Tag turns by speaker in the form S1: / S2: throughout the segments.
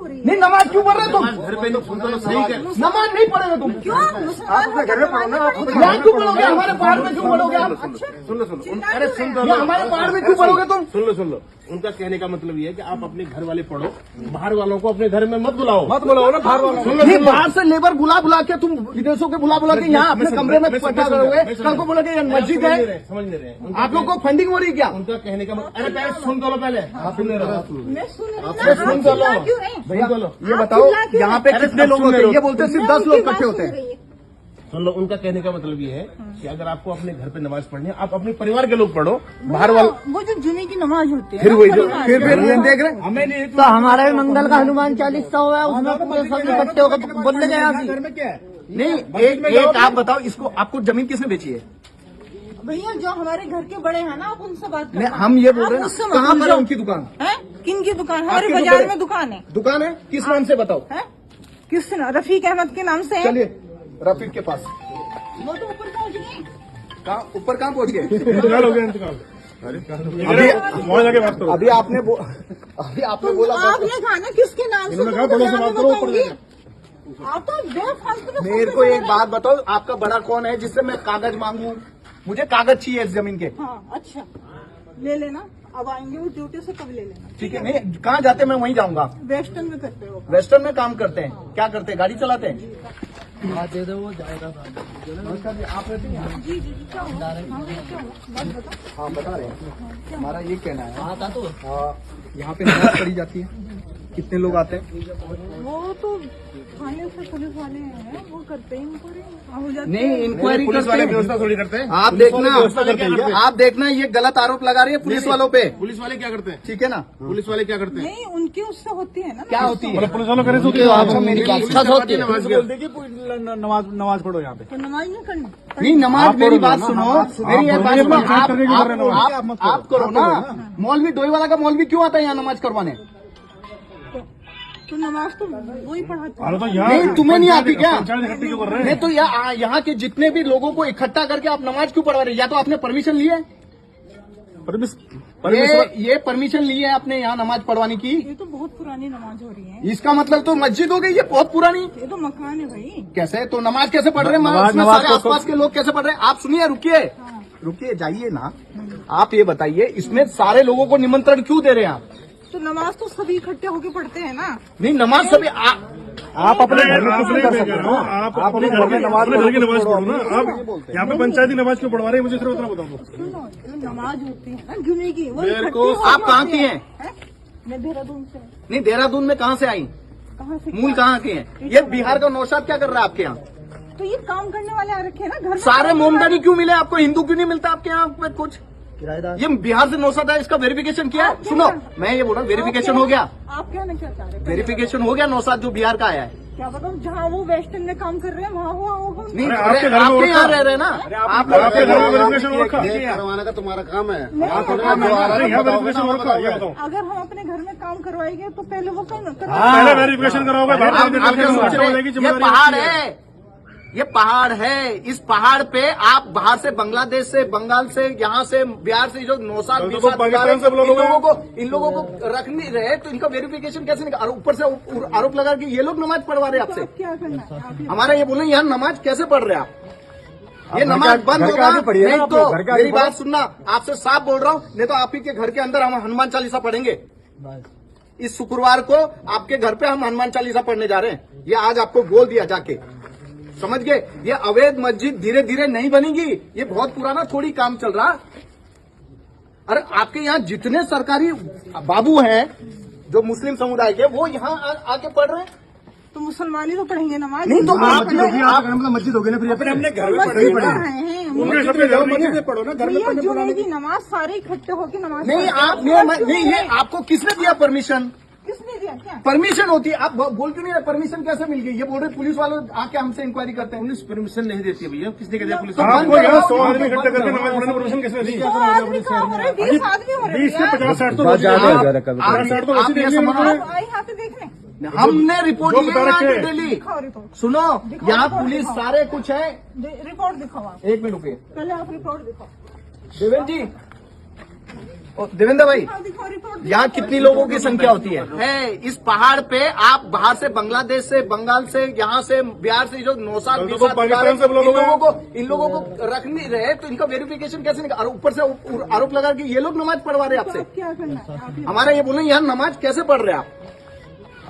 S1: हो रही है।
S2: नहीं नमाज क्यों पढ़ रहे हो तुम?
S3: घर पे नहीं सुनते सही है।
S2: नमाज नहीं पढ़ोगे तुम?
S1: क्यों?
S2: आप अपने घर में पढ़ो ना। यहाँ क्यों पढ़ोगे? हमारे पहाड़ में क्यों पढ़ोगे आप?
S3: सुन लो अरे सुन
S2: ये हमारे पहाड़ में क्यों पढ़ोगे तुम?
S3: सुन लो उनका कहने का मतलब ये है कि आप अपने घर वाले पढ़ो, बाहर वालों को अपने घर में मत बुलाओ
S2: ना बाहर वालों। नहीं बाहर से लेबर बुला के तुम विदेशों के बुला के यहाँ अपने कमरे में पटा करोगे, कल को बोलोगे ये मस्जिद है।
S3: समझ नहीं रहे
S2: आप लोग को फंडिंग हो रही क्या?
S3: उनका कहने का मतलब अरे पहले सुन तो लो पहले सुन ले रहा
S1: मैं सुन रही हूँ
S2: आपसे सुन तो लो। भैया ये बताओ यहाँ पे कितने लोग होते हैं? ये बोलते हैं सिर्फ 10 लोग इकट्ठे होते हैं।
S3: सुन लो उनका कहने का मतलब ये है कि अगर आपको अपने घर पे नमाज पढ़नी है आप अपने परिवार के लोग पढ़ो, बाहर वाले
S1: वो जो जुमे की नमाज होती है
S2: फिर वही फिर देख रहे
S3: हमें नहीं
S4: तो हमारा भी मंगल का हनुमान चालीसा हुआ है, उसमें पूरे सब इकट्ठे होकर बोलने गए आप।
S3: घर में क्या है
S2: नहीं एक आप बताओ इसको, आपको जमीन किसने बेची है?
S1: भैया जो हमारे घर के बड़े हैं ना, आप उनसे बात करो।
S2: हम ये बोल रहे हैं कहाँ पर है उनकी दुकान?
S1: है किन की दुकान? हमारे
S2: आपके जो
S1: बाजार
S2: बड़े-
S1: में दुकान है।
S2: दुकान है किस नाम से बताओ?
S1: है किस रफीक अहमद के नाम से है।
S2: चलिए रफीक के पास।
S1: वो तो ऊपर पहुंच गए।
S2: कहाँ ऊपर कहाँ पहुँच गए?
S3: इंतकाल हो गया इंतकाल।
S2: अभी आपने बोला
S1: आपने कहा ना किसके नाम से,
S3: इन्होंने कहा बड़ों से बात करो, ऊपर
S1: बताऊंगी। आप तो बेफालतू के
S2: मेरे को एक बात बताओ, आपका बड़ा कौन है जिससे मैं कागज मांगू? मुझे कागज चाहिए इस जमीन के।
S1: हाँ अच्छा ले लेना, अब आएंगे वो ड्यूटी से कब ले लेना।
S2: ठीक है नहीं कहाँ जाते मैं वहीं जाऊंगा।
S1: वेस्टर्न में करते हो।
S2: वेस्टर्न में काम करते हैं, क्या करते हैं? गाड़ी चलाते हैं।
S4: दे दो वो जाएगा।
S2: नमस्कार जी, आप रहते हैं?
S1: जी जी क्या हुआ? हाँ, क्या हुआ? बात बताओ।
S2: हाँ बता रहे हैं। हमारा ये कहना है
S4: हाँ था तो
S2: यहाँ पे नमाज पढ़ी जाती है, कितने लोग आते हैं?
S1: वो तो थाने से पुलिस वाले हैं, वो करते हैं इंक्वायरी हो जाती
S2: नहीं
S1: है।
S2: इंक्वायरी
S3: पुलिस वाले
S2: करते हैं।
S3: व्यवस्था थोड़ी करते हैं।
S2: आप देखना ये गलत आरोप लगा रही है पुलिस वालों पे।
S3: पुलिस वाले क्या करते हैं?
S2: ठीक है ना?
S3: पुलिस वाले क्या करते हैं?
S1: नहीं उनकी उससे होती है ना।
S2: क्या होती है?
S3: पुलिस वालों करे
S2: मेरी बात
S3: पुलिस होती है
S2: नमाज पढ़ो यहाँ पे।
S1: तो नमाज नहीं करनी।
S2: नहीं नमाज मेरी बात सुनो, मेरी ये बात सुनो, आप करो ना। मौलवी डोईवाला का मौलवी क्यों आता है यहाँ नमाज करवाने?
S1: तो नमाज तो वही पढ़ाते हैं।
S2: नहीं तुम्हें नहीं आती क्या?
S3: कर
S2: नहीं तो यहाँ के जितने भी लोगों को इकट्ठा करके आप नमाज क्यों पढ़वा रहे? या तो आपने परमिशन ली है? ये परमिशन ली है आपने यहाँ नमाज पढ़वाने की?
S1: ये तो बहुत पुरानी नमाज हो रही है।
S2: इसका मतलब तो मस्जिद हो गई ये बहुत पुरानी।
S1: ये तो मकान है भाई।
S2: कैसे तो नमाज कैसे पढ़ रहे हैं? सारे आसपास के लोग कैसे पढ़ रहे हैं? आप सुनिए, रुकिए जाइए ना। आप ये बताइए इसमें सारे लोगों को निमंत्रण क्यों दे रहे हैं आप?
S1: तो नमाज तो सभी इकट्ठे होके पढ़ते हैं ना।
S2: नहीं नमाज सभी आप अपने घर में
S3: आप अपने घर की नमाज पढ़ो ना। आप यहाँ पे पंचायती नमाज क्यों पढ़वा रहे हैं? मुझे सिर्फ उतना बताओ।
S1: सुनो ये नमाज होती है ना जुमे की, वो
S3: मेरे
S1: इकट्ठे
S3: को-
S1: होके
S2: आप कहाँ
S1: होती
S2: की
S1: है?
S2: हैं?
S1: मैं देहरादून से।
S2: नहीं देहरादून में कहाँ से आई?
S1: कहाँ से?
S2: मूल कहाँ के हैं? ये बिहार का नौशाद क्या कर रहा है आपके यहाँ?
S1: तो ये काम करने वाले आ रखे हैं ना घर में।
S2: सारे मोमदनी क्यों मिले आपको? हिंदू क्यों नहीं मिलता आपके यहाँ पे कुछ? ये बिहार से नौशाद है, इसका वेरिफिकेशन किया है? सुनो मैं ये बोल रहा हूँ वेरिफिकेशन हो गया।
S1: आप कहना क्या चाह रहे हैं?
S2: वेरिफिकेशन हो गया नौशाद जो बिहार का आया है?
S1: क्या बताऊँ, जहाँ वो वेस्टर्न में काम कर रहे हैं वहाँ वो
S2: नहीं
S3: अरे आपके घर में
S2: आपके
S3: रखा।
S2: यहाँ रह रहे हैं ना?
S3: आपके घर में वेरिफिकेशन हो रखा।
S5: करवाने का तुम्हारा काम है।
S3: अरे यहाँ वेरिफिकेशन हो रखा, ये बताओ।
S1: अगर हम अपने घर में काम करवाएंगे तो पहले वो काम
S3: पहले वेरिफिकेशन कराओगे, बाद में
S2: आप
S3: वेरिफिकेशन
S2: सोच
S3: हो
S2: रहे
S3: जाएगी।
S2: हैं, ये पहाड़ है, ये पहाड़ है। इस पहाड़ पे आप बाहर से बांग्लादेश से, बंगाल से, यहाँ से, बिहार से जो नौशाद
S3: तो पाकिस्तान से बुला लो।
S2: इन लोगों को रख नहीं रहे तो इनका वेरिफिकेशन कैसे निकाल? और ऊपर से आरोप लगा कि ये लोग नमाज पढ़वा रहे हैं आपसे।
S1: क्या करना है आप ये
S2: हमारा ये बोलना यहाँ नमाज कैसे पढ़ रहे हैं आप? ये नमाज बंद होगा नहीं तो मेरी बात सुनना, आपसे साफ बोल रहा हूँ, नहीं तो आप ही के घर के अंदर हम हनुमान चालीसा पढ़ेंगे। इस शुक्रवार को आपके घर पे हम हनुमान चालीसा पढ़ने जा रहे हैं। ये आज आपको बोल दिया जाके, समझ गए? ये अवैध मस्जिद धीरे धीरे नहीं बनेगी, ये बहुत पुराना थोड़ी काम चल रहा। अरे आपके यहाँ जितने सरकारी बाबू हैं जो मुस्लिम समुदाय के, वो यहाँ आके पढ़ रहे हैं।
S1: तो मुसलमान ही तो पढ़ेंगे नमाज।
S2: नहीं तो आप
S3: मस्जिद हो गई ना, फिर हमने घर में
S1: मस्जिद पढ़ रहे हैं।
S3: मस्जिद में पढ़ो ना, घर में
S1: भैया जुमे की नमाज सारे इकट्ठे होके नमाज
S2: नहीं
S1: पढ़ते हैं।
S2: आप नहीं ये आपको किसने दिया परमिशन?
S1: किसने दिया क्या?
S2: परमिशन होती है, आप बोल क्यों नहीं रहे? परमिशन कैसे मिल गई? ये बोल रहे पुलिस वालों आके हमसे इंक्वायरी करते हैं।
S3: पुलिस परमिशन नहीं देती है भैया। किसने कह दिया पुलिस?
S2: तो
S3: आपको
S2: बंद
S3: यहाँ
S2: करो।
S3: 100 आदमी इकट्ठा करके नमाज पढ़ने परमिशन किसने दी?
S1: 100 आदमी कहाँ हो रहे हैं? 20 आदमी हो रहे
S3: 20 से
S1: हैं।
S3: 50-60 तो
S2: आप
S3: वैसे
S2: ये
S3: देंगे
S2: समझ
S3: उन्होंने।
S1: आप आए यहाँ पे देखने।
S2: हमने रिपोर्ट
S3: जो
S2: ली
S3: बता
S2: है
S3: रखे।
S2: यहाँ डेली।
S1: दिखाओ रिपोर्ट।
S2: सुनो यहाँ पुलिस सारे कुछ है।
S1: रिपोर्ट दिखाओ आप।
S2: एक मिनट रुकिए
S1: पहले आप रिपोर्ट दिखाओ।
S2: देवेंद्र जी, देवेंद्र भाई,
S1: दिखाओ रिपोर्ट।
S2: यहाँ कितनी लोगों की संख्या होती है? इस पहाड़ पे आप बाहर से बांग्लादेश से, बंगाल से, यहाँ से, बिहार से जो 9 साल 20 साल बिता रहे, इन लोगों को रख नहीं रहे, तो इनका वेरिफिकेशन कैसे निकाल? और ऊपर से आरोप लगा कि ये लोग नमाज पढ़वा रहे हैं आपसे।
S1: आप क्या करना है? आप ये
S2: हमारा ये बोले यहाँ नमाज कैसे पढ़ रहे हैं आप?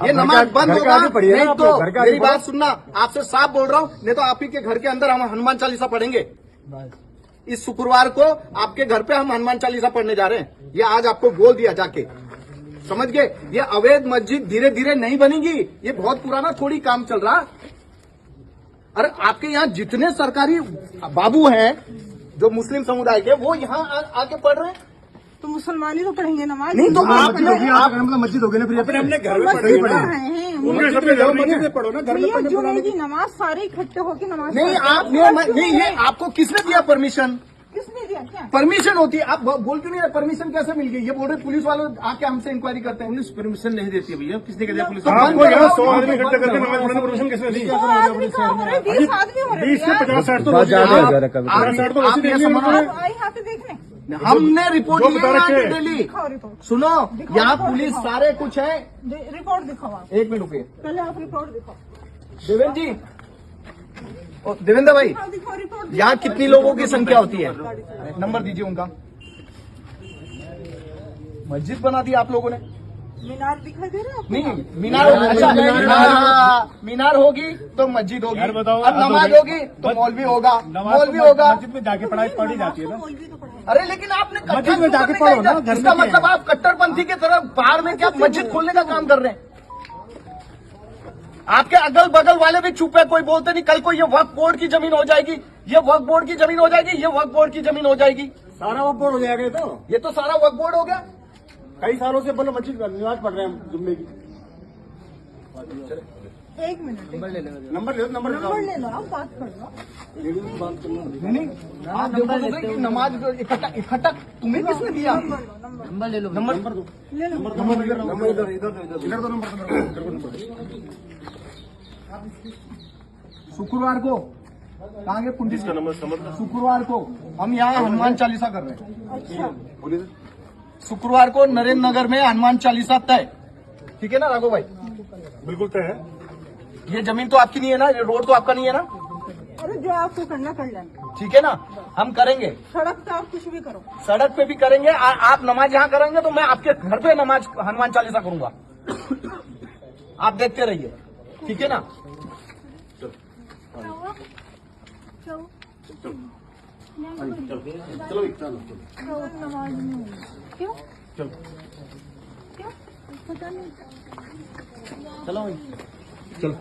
S2: ये नमाज बंद होगा नहीं तो मेरी बात सुनना, आपसे साफ बोल रहा हूँ, नहीं तो आप ही के घर के अंदर हम हनुमान चालीसा पढ़ेंगे। इस शुक्रवार को आपके घर पे हम हनुमान चालीसा पढ़ने जा रहे हैं, ये आज आपको बोल दिया जाके, समझ गए? ये अवैध मस्जिद धीरे धीरे नहीं बनेगी, ये बहुत पुराना थोड़ी काम चल रहा। अरे आपके यहाँ जितने सरकारी बाबू हैं जो मुस्लिम समुदाय के, वो यहाँ आके पढ़ रहे हैं।
S1: तो मुसलमान ही तो पढ़ेंगे नमाज।
S2: नहीं तो आप
S5: मस्जिद होगी ना, फिर अपने अपने घर में
S1: मस्जिद पढ़ रहे हैं।
S5: मस्जिद में पढ़ो ना, घर में
S1: भैया जुमे की नमाज सारे इकट्ठे होकर नमाज
S2: नहीं,
S1: पढ़ते
S2: आप
S1: हैं।
S2: नहीं, ये आपको किसने दिया परमिशन?
S1: किसने दिया? क्या
S2: परमिशन होती है, आप बोल क्यों नहीं? परमिशन कैसे मिल गई? ये बोल रहे पुलिस वालों आके हमसे इंक्वायरी करते हैं।
S3: पुलिस परमिशन नहीं देती है भैया, किसने कह दिया पुलिस?
S2: तो
S5: आपको
S2: बंद
S5: यहाँ
S2: कराओ।
S5: 100 आदमी इकट्ठे करके नमाज पढ़ने की परमिशन कैसे दी?
S1: 100 आदमी कहाँ हो रहे हैं? 20 आदमी हो रहे
S5: 20 से
S1: हैं।
S5: 50-60 तो
S2: आप-
S5: रोज
S2: आप-
S5: तो
S2: आप
S5: वैसे
S2: ये
S5: देखने
S2: समझ रहे
S1: आप आए यहाँ पे देखने।
S2: हमने रिपोर्ट
S5: जो
S2: ली
S5: बता
S2: है
S5: रखे
S2: यहाँ
S5: हैं।
S2: की डेली।
S1: दिखाओ रिपोर्ट।
S2: सुनो,
S1: दिखाओ,
S2: यहाँ
S1: रिपोर्ट
S2: पुलिस
S1: दिखाओ।
S2: सारे कुछ है।
S1: रिपोर्ट दिखाओ आप।
S2: एक मिनट रुकिए
S1: पहले आप रिपोर्ट दिखाओ।
S2: देवेंद्र जी, देवेंद्र भाई,
S1: दिखाओ रिपोर्ट।
S2: यहाँ कितनी लोगों की संख्या होती है? नंबर दीजिए उनका। मस्जिद बना दी आप लोगों ने।
S1: मीनार दिखाई दे रहा है आपको?
S2: नहीं, मीनार होगी, अच्छा मीनार होगी तो मस्जिद होगी।
S5: यार बताओ,
S2: अब नमाज होगी तो मौलवी होगा, मौलवी होगा।
S5: मस्जिद में जाके पढ़ी जाती है ना।
S1: मौलवी तो पढ़ाएंगे।
S2: अरे लेकिन आपने
S5: मस्जिद में जाके पढ़ो ना, घर में
S2: इसका
S5: क्या है?
S2: मतलब आप कट्टरपंथी की तरफ बाहर में क्या मस्जिद खोलने का काम कर रहे हैं? आपके अगल बगल वाले भी चुप है, कोई बोलते नहीं। कल को ये वक्फ बोर्ड की जमीन हो जाएगी, ये वक्फ बोर्ड की जमीन हो जाएगी, ये वक्फ बोर्ड की जमीन हो जाएगी।
S5: सारा वो बोर्ड हो जाएगा ये तो।
S2: ये तो सारा वक्फ बोर्ड हो गया।
S5: कई सालों से बोलो मस्जिद नमाज पढ़ रहे हैं हम जुम्मे की।
S1: एक मिनट
S5: नंबर ले लो,
S1: नंबर ले लो, आप बात कर लो।
S2: नहीं, आप देखोगे कि नमाज इकट्ठा तुम्हें किसने दिया?
S1: नंबर लो,
S2: नंबर
S1: ले लो।
S5: इधर दो नंबर।
S2: शुक्रवार को कहाँ गए पुलिस का नंबर? शुक्रवार को हम यहाँ हनुमान चालीसा कर रहे हैं।
S1: अच्छा,
S2: शुक्रवार को नरेंद्र नगर में हनुमान चालीसा तय, ठीक है ना राघव भाई?
S5: बिल्कुल तय है।
S2: ये जमीन तो आपकी नहीं है ना, ये रोड तो आपका नहीं है ना,
S1: अरे जो आपको करना कर लेना।
S2: ठीक है ना? हम करेंगे,
S1: सड़क पे आप कुछ भी करो।
S2: सड़क पे भी करेंगे। आप नमाज यहाँ करेंगे तो मैं आपके घर पे नमाज हनुमान चालीसा करूंगा। आप देखते रहिए, ठीक है ना?
S1: नमाज नहीं क्यों? क्यों? पता नहीं।
S2: चलो भाई, चलो।